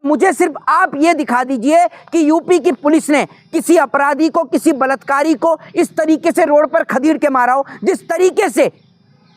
मुझे सिर्फ आप ये दिखा दीजिए कि यूपी की पुलिस ने किसी अपराधी को, किसी बलात्कारी को इस तरीके से रोड पर खदेड़ के मारा हो, जिस तरीके से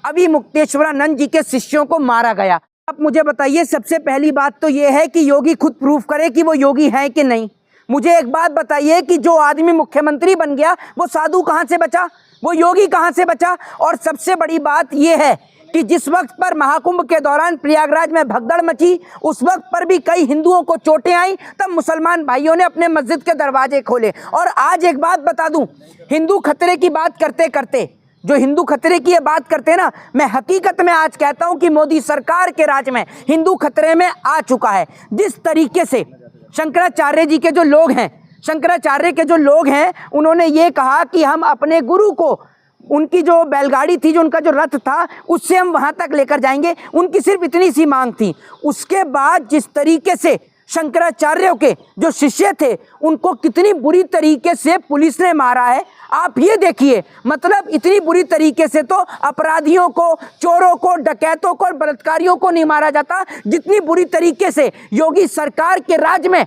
अभी मुक्तेश्वरानंद जी के शिष्यों को मारा गया। आप मुझे बताइए, सबसे पहली बात तो ये है कि योगी खुद प्रूफ करे कि वो योगी हैं कि नहीं। मुझे एक बात बताइए कि जो आदमी मुख्यमंत्री बन गया वो साधु कहाँ से बचा, वो योगी कहाँ से बचा। और सबसे बड़ी बात यह है कि जिस वक्त पर महाकुंभ के दौरान प्रयागराज में भगदड़ मची, उस वक्त पर भी कई हिंदुओं को चोटें आई, तब मुसलमान भाइयों ने अपने मस्जिद के दरवाजे खोले। और आज एक बात बता दूं, हिंदू खतरे की बात करते करते, जो हिंदू खतरे की ये बात करते हैं ना, मैं हकीकत में आज कहता हूं कि मोदी सरकार के राज में हिंदू खतरे में आ चुका है। जिस तरीके से शंकराचार्य जी के जो लोग हैं, शंकराचार्य के जो लोग हैं, उन्होंने ये कहा कि हम अपने गुरु को, उनकी जो बैलगाड़ी थी, जो उनका जो रथ था, उससे हम वहां तक लेकर जाएंगे। उनकी सिर्फ इतनी सी मांग थी। उसके बाद जिस तरीके से शंकराचार्यों के जो शिष्य थे, उनको कितनी बुरी तरीके से पुलिस ने मारा है, आप ये देखिए। मतलब इतनी बुरी तरीके से तो अपराधियों को, चोरों को, डकैतों को और बलात्कारियों को नहीं मारा जाता, जितनी बुरी तरीके से योगी सरकार के राज में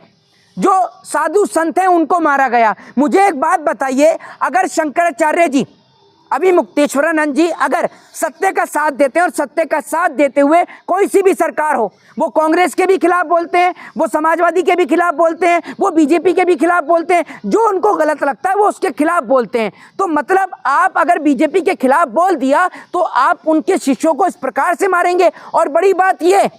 जो साधु संत हैं उनको मारा गया। मुझे एक बात बताइए, अगर शंकराचार्य जी, अभी मुक्तेश्वरानंद जी अगर सत्य का साथ देते हैं, और सत्य का साथ देते हुए कोई सी भी सरकार हो, वो कांग्रेस के भी खिलाफ बोलते हैं, वो समाजवादी के भी खिलाफ बोलते हैं, वो बीजेपी के भी खिलाफ बोलते हैं, जो उनको गलत लगता है वो उसके खिलाफ बोलते हैं। तो मतलब आप अगर बीजेपी के खिलाफ बोल दिया तो आप उनके शिष्यों को इस प्रकार से मारेंगे। और बड़ी बात यह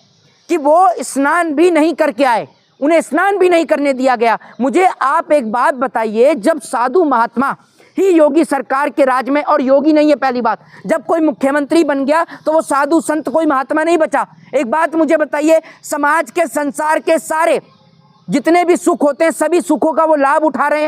कि वो स्नान भी नहीं करके आए, उन्हें स्नान भी नहीं करने दिया गया। मुझे आप एक बात बताइए, जब साधु महात्मा ही योगी सरकार के राज में, और योगी नहीं है पहली बात, जब कोई मुख्यमंत्री बन गया तो वो साधु संत कोई महात्मा नहीं बचा। एक बात मुझे बताइए, समाज के, संसार के सारे जितने भी सुख होते हैं, सभी सुखों का वो लाभ उठा रहे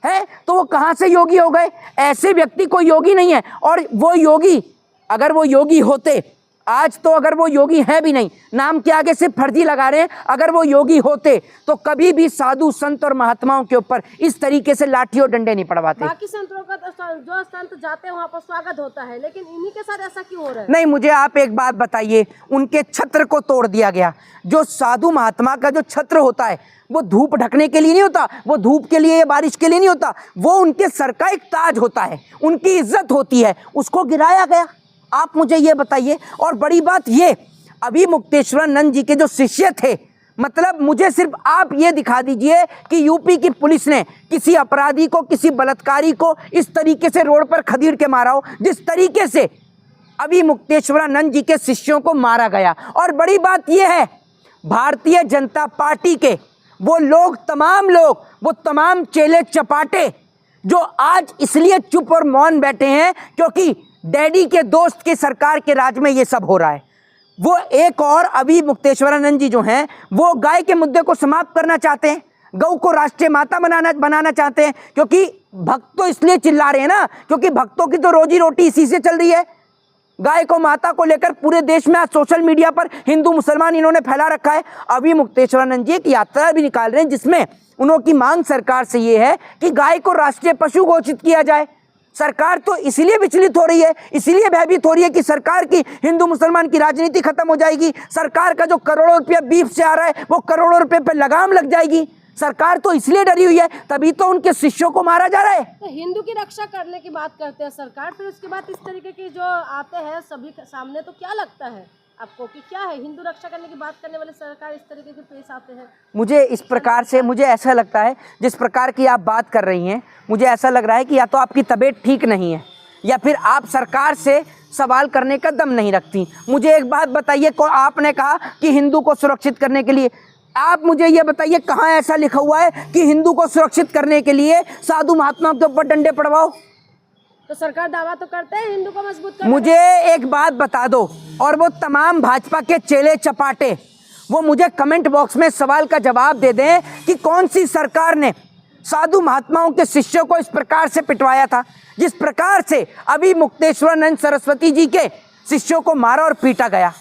हैं, तो वो कहाँ से योगी हो गए? ऐसे व्यक्ति कोई योगी नहीं है। और वो योगी, अगर वो योगी होते, आज तो अगर वो योगी है भी नहीं, नाम के आगे सिर्फ फर्जी लगा रहे हैं, अगर वो योगी होते तो कभी भी साधु संत और महात्माओं के ऊपर इस तरीके से लाठी और डंडे नहीं पड़वाते। बाकी संतों का तो जो संत जाते हैं वहाँ पर स्वागत होता है, लेकिन इन्हीं के साथ ऐसा क्यों हो रहा है? नहीं, मुझे आप एक बात बताइए, उनके छत्र को तोड़ दिया गया। जो साधु महात्मा का जो छत्र होता है, वो धूप ढकने के लिए नहीं होता, वो धूप के लिए या बारिश के लिए नहीं होता, वो उनके सर का एक ताज होता है, उनकी इज्जत होती है, उसको गिराया गया। आप मुझे ये बताइए। और बड़ी बात ये, अभी मुक्तेश्वरानंद जी के जो शिष्य थे, मतलब मुझे सिर्फ आप ये दिखा दीजिए कि यूपी की पुलिस ने किसी अपराधी को, किसी बलात्कारी को इस तरीके से रोड पर खदेड़ के मारा हो, जिस तरीके से अभी मुक्तेश्वरानंद जी के शिष्यों को मारा गया। और बड़ी बात यह है, भारतीय जनता पार्टी के वो लोग, तमाम लोग, वो तमाम चेले चपाटे जो आज इसलिए चुप और मौन बैठे हैं क्योंकि डैडी के दोस्त की सरकार के राज में ये सब हो रहा है। वो एक और अभी मुक्तेश्वरानंद जी जो हैं, वो गाय के मुद्दे को समाप्त करना चाहते हैं, गौ को राष्ट्रीय माता बनाना चाहते हैं, क्योंकि भक्त तो इसलिए चिल्ला रहे हैं ना, क्योंकि भक्तों की तो रोजी रोटी इसी से चल रही है। गाय को, माता को लेकर पूरे देश में आज सोशल मीडिया पर हिंदू मुसलमान इन्होंने फैला रखा है। अभी मुक्तेश्वरानंद जी एक यात्रा भी निकाल रहे हैं, जिसमें उनकी मांग सरकार से ये है कि गाय को राष्ट्रीय पशु घोषित किया जाए। सरकार तो इसीलिए विचलित हो रही है, इसीलिए भयभीत हो रही है कि सरकार की हिंदू मुसलमान की राजनीति खत्म हो जाएगी। सरकार का जो करोड़ों रुपया बीफ से आ रहा है, वो करोड़ों रुपए पे लगाम लग जाएगी। सरकार तो इसलिए डरी हुई है, तभी तो उनके शिष्यों को मारा जा रहा है। तो हिंदू की रक्षा करने की बात करते हैं सरकार, फिर उसके बाद इस तरीके के जो आते हैं सभी सामने, तो क्या लगता है आपको कि क्या है, हिंदू रक्षा करने की बात करने वाले सरकार इस तरीके के पेश आते हैं? मुझे इस प्रकार से, मुझे ऐसा लगता है, जिस प्रकार की आप बात कर रही हैं, मुझे ऐसा लग रहा है कि या तो आपकी तबीयत ठीक नहीं है, या फिर आप सरकार से सवाल करने का दम नहीं रखती। मुझे एक बात बताइए, आपने कहा कि हिंदू को सुरक्षित करने के लिए, आप मुझे ये बताइए कहाँ ऐसा लिखा हुआ है कि हिंदू को सुरक्षित करने के लिए साधु महात्माओं के ऊपर डंडे पड़वाओ? तो सरकार दावा तो करते हैं हिंदू को मजबूत करने। मुझे एक बात बता दो, और वो तमाम भाजपा के चेले चपाटे, वो मुझे कमेंट बॉक्स में सवाल का जवाब दे दें कि कौन सी सरकार ने साधु महात्माओं के शिष्यों को इस प्रकार से पिटवाया था, जिस प्रकार से अभी मुक्तेश्वरानंद सरस्वती जी के शिष्यों को मारा और पीटा गया।